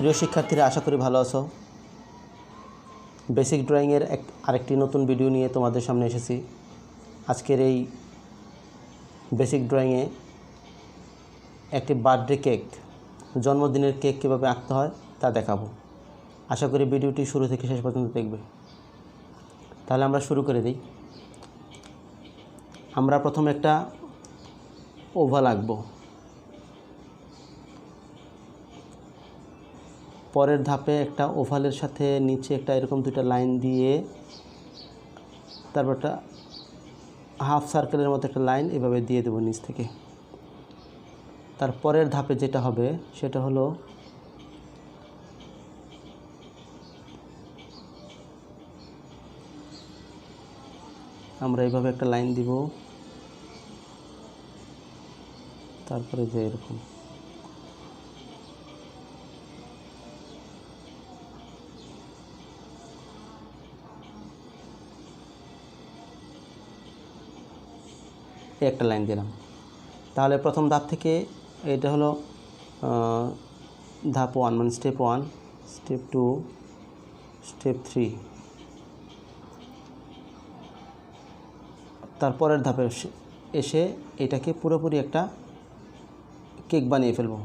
প্রিয় শিক্ষার্থীরা, আশা করি ভালো আছো। বেসিক ড্রয়িংয়ের আরেকটি নতুন ভিডিও নিয়ে তোমাদের সামনে এসেছি। আজকের এই বেসিক ড্রয়িংয়ে একটি বার্থডে কেক, জন্মদিনের কেক কীভাবে আঁকতে হয় তা দেখাবো। আশা করি ভিডিওটি শুরু থেকে শেষ পর্যন্ত দেখবে। তাহলে আমরা শুরু করে দিই। আমরা প্রথমে একটা ওভাল আঁকবো। পরের ধাপে একটা ওভালের সাথে নিচে একটা এরকম দুটো লাইন দিয়ে তারপর একটা হাফ সার্কেলের মতো একটা লাইন এভাবে দিয়ে দেবো নিচ থেকে। তারপরের ধাপে যেটা হবে সেটা হলো আমরা এইভাবে একটা লাইন দিব, তারপরে যে এরকম একটা লাইন দিলাম। তাহলে প্রথম ধাপ থেকে এটা হলো ধাপ 1, মানে স্টেপ 1, স্টেপ 2, স্টেপ 3। তারপরের ধাপে এসে এটাকে পুরোপুরি একটা কেক বানিয়ে ফেলবো।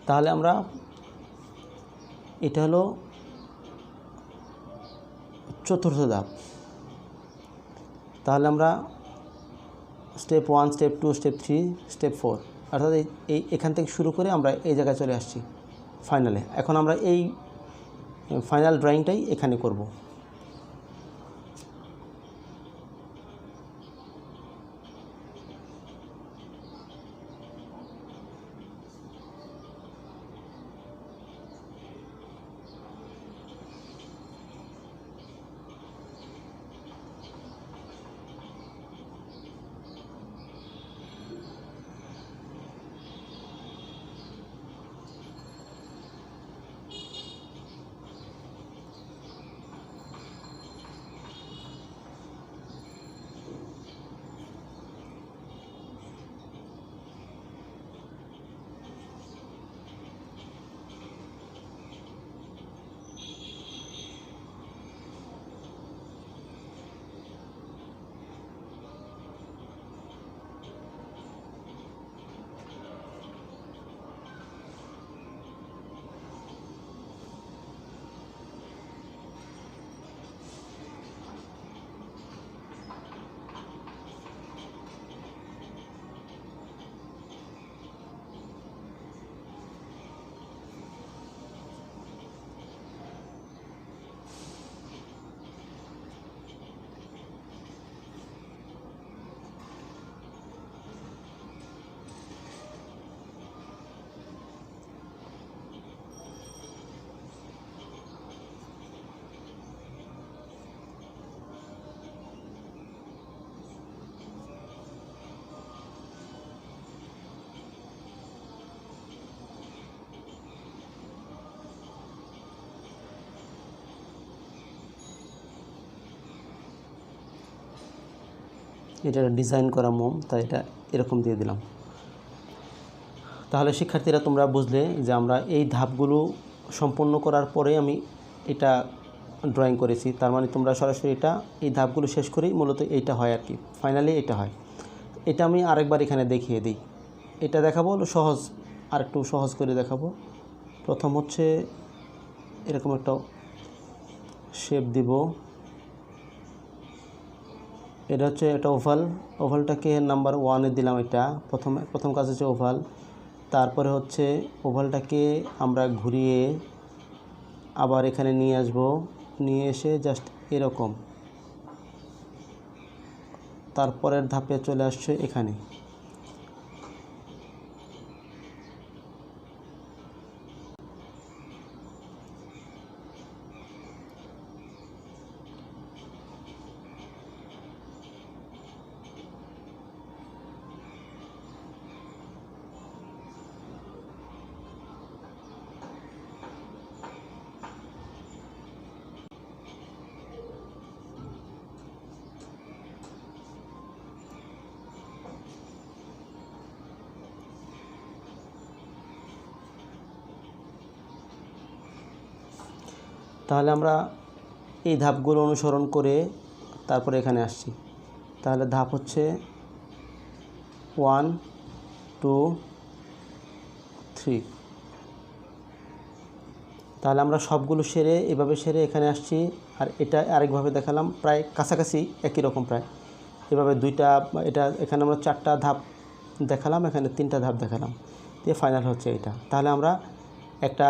তাহলে আমরা এটা হলো চতুর্থ ধাপ। তাহলে আমরা স্টেপ 1, স্টেপ 2, স্টেপ 3, স্টেপ 4, অর্থাৎ এখান থেকে শুরু করে আমরা এই জায়গায় চলে আসছি ফাইনালে। এখন আমরা এই ফাইনাল ড্রয়িংটাই এখানে করব। এটা ডিজাইন করা মোম, তাই এটা এরকম দিয়ে দিলাম। তাহলে শিক্ষার্থীরা, তোমরা বুঝলে যে আমরা এই ধাপগুলো সম্পন্ন করার পরে আমি এটা ড্রয়িং করেছি। তার মানে তোমরা সরাসরি এই ধাপগুলো শেষ করেই মূলত এইটা হয় আর কি, ফাইনালি এটা হয়। এটা আমি আরেকবার এখানে দেখিয়ে দিই। এটা দেখাবো সহজ, আর একটু সহজ করে দেখাবো। প্রথম হচ্ছে এরকম একটা শেপ দিব। এটা হচ্ছে একটা ওভাল, ওভালটাকে নাম্বার 1 এ দিলাম। এটা প্রথম কাজ হচ্ছে ওভাল। তারপরে হচ্ছে ওভালটাকে আমরা ঘুরিয়ে আবার এখানে নিয়ে আসব, নিয়ে এসে জাস্ট এরকম, তারপরের ধাপে চলে আসছে এখানে। তাহলে আমরা এই ধাপগুলো অনুসরণ করে তারপরে এখানে আসছি। তাহলে ধাপ হচ্ছে 1 2 3। তাহলে আমরা সবগুলো সেরে এভাবে সেরে এখানে আসছি। আর এটা আরেকভাবে দেখালাম, প্রায় কাছাকাছি একই রকম প্রায় এভাবে দুইটা, এটা এখানে আমরা 4টা ধাপ দেখালাম, এখানে 3টা ধাপ দেখালাম, দিয়ে ফাইনাল হচ্ছে এটা। তাহলে আমরা একটা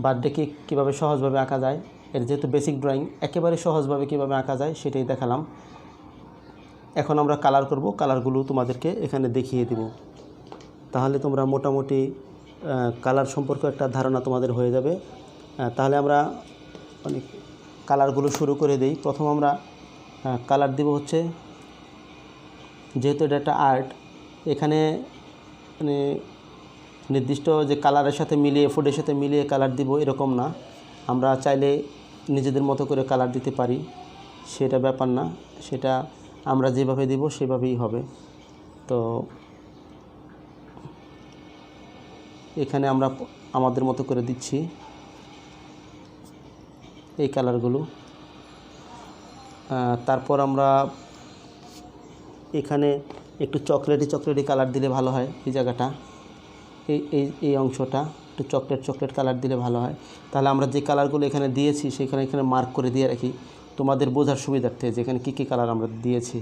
বার্থডেকে কীভাবে সহজভাবে আঁকা যায়, এর যেহেতু বেসিক ড্রয়িং একেবারে সহজভাবে কীভাবে আঁকা যায় সেটাই দেখালাম। এখন আমরা কালার করব, কালারগুলো তোমাদেরকে এখানে দেখিয়ে দিব। তাহলে তোমরা মোটামুটি কালার সম্পর্কে একটা ধারণা তোমাদের হয়ে যাবে। তাহলে আমরা অনেক কালারগুলো শুরু করে দিই। প্রথম আমরা কালার দিব হচ্ছে, যেহেতু এটা একটা আর্ট, এখানে মানে নির্দিষ্ট যে কালারের সাথে মিলিয়ে, ফুডের সাথে মিলিয়ে কালার দিব এরকম না, আমরা চাইলে নিজেদের মতো করে কালার দিতে পারি, সেটা ব্যাপার না, সেটা আমরা যেভাবে দিব সেভাবেই হবে। তো এখানে আমরা আমাদের মতো করে দিচ্ছি এই কালারগুলো। তারপর আমরা এখানে একটু চকলেটি কালার দিলে ভালো হয়, এই জায়গাটা, এই অংশটা একটু চকলেট কালার দিলে ভালো হয়। তাহলে আমরা যে কালারগুলো এখানে দিয়েছি এখানে মার্ক করে দিয়ে রাখি তোমাদের বোঝার সুবিধার্থে, যেখানে কী কী কালার আমরা দিয়েছি।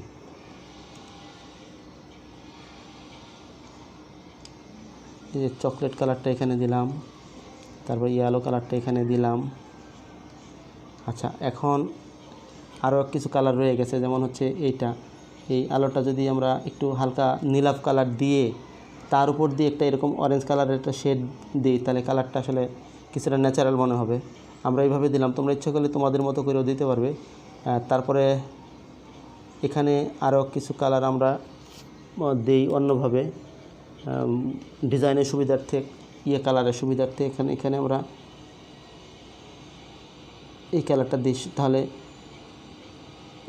এই যে চকলেট কালারটা এখানে দিলাম, তারপর ইয়েলো কালারটা এখানে দিলাম। আচ্ছা, এখন আরও কিছু কালার রয়ে গেছে, যেমন হচ্ছে এইটা, এই আলোটা যদি আমরা একটু হালকা নীলাভ কালার দিয়ে তার উপর দিয়ে একটা এরকম অরেঞ্জ কালারের একটা শেড দিই, তাহলে কালারটা আসলে কিছুটা ন্যাচারাল মনে হবে। আমরা এইভাবে দিলাম, তোমরা ইচ্ছা করলে তোমাদের মতো করেও দিতে পারবে। তারপরে এখানে আরও কিছু কালার আমরা দিই অন্যভাবে, ডিজাইনের সুবিধার্থে, কালারের সুবিধার্থে। এখানে আমরা এই কালারটা দিই, তাহলে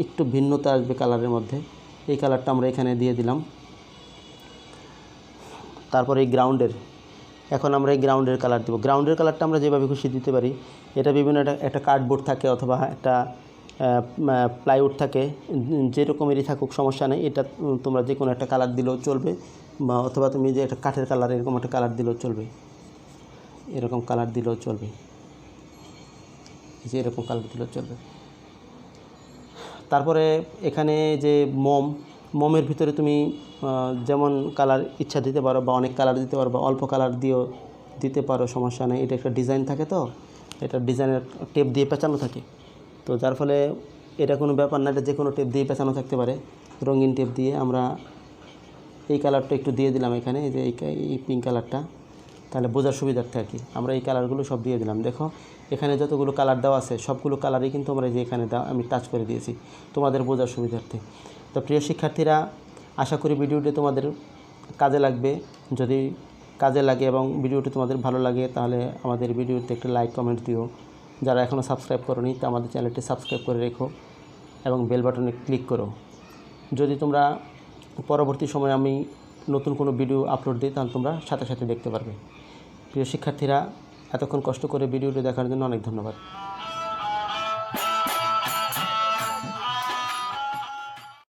একটু ভিন্নতা আসবে কালারের মধ্যে। এই কালারটা আমরা এখানে দিয়ে দিলাম। তারপরে এই গ্রাউন্ডের, এখন আমরা এই গ্রাউন্ডের কালার দেবো। গ্রাউন্ডের কালারটা আমরা যেভাবে খুশি দিতে পারি। এটা বিভিন্ন একটা কার্ডবোর্ড থাকে অথবা একটা প্লাইউড থাকে, যেরকমেরই থাকুক সমস্যা নেই, এটা তোমরা যে কোনো একটা কালার দিলেও চলবে, বা অথবা তুমি যে একটা কাঠের কালার এরকম একটা কালার দিলেও চলবে, এরকম কালার দিলেও চলবে, যে এরকম কালার দিলেও চলবে। তারপরে এখানে যে মোমের ভিতরে তুমি যেমন কালার ইচ্ছা দিতে পারো, বা অনেক কালার দিতে পারো, বা অল্প কালার দিয়েও দিতে পারো, সমস্যা নেই। এটা একটা ডিজাইন থাকে, তো এটা ডিজাইনের টেপ দিয়ে পেঁচানো থাকে, তো যার ফলে এটা কোনো ব্যাপার না, এটা যে কোনো টেপ দিয়ে পেঁচানো থাকতে পারে, রঙিন টেপ দিয়ে। আমরা এই কালারটা একটু দিয়ে দিলাম এখানে, এই যে এই পিঙ্ক কালারটা, তাহলে বোঝার সুবিধার্থে আর কি আমরা এই কালারগুলো সব দিয়ে দিলাম। দেখো এখানে যতগুলো কালার দেওয়া আছে সবগুলো কালারই কিন্তু আমরা যে এখানে আমি টাচ করে দিয়েছি তোমাদের বোঝার সুবিধার্থে। তো প্রিয় শিক্ষার্থীরা, আশা করি ভিডিওটি তোমাদের কাজে লাগবে। যদি কাজে লাগে এবং ভিডিওটি তোমাদের ভালো লাগে, তাহলে আমাদের ভিডিওতে একটা লাইক কমেন্ট দিও। যারা এখনও সাবস্ক্রাইব করোনি, তা আমাদের চ্যানেলটি সাবস্ক্রাইব করে রেখো এবং বেল বাটনে ক্লিক করো। যদি তোমরা পরবর্তী সময়ে আমি নতুন কোনো ভিডিও আপলোড দিই, তাহলে তোমরা সাথে সাথে দেখতে পারবে। প্রিয় শিক্ষার্থীরা, এতক্ষণ কষ্ট করে ভিডিওটি দেখার জন্য অনেক ধন্যবাদ।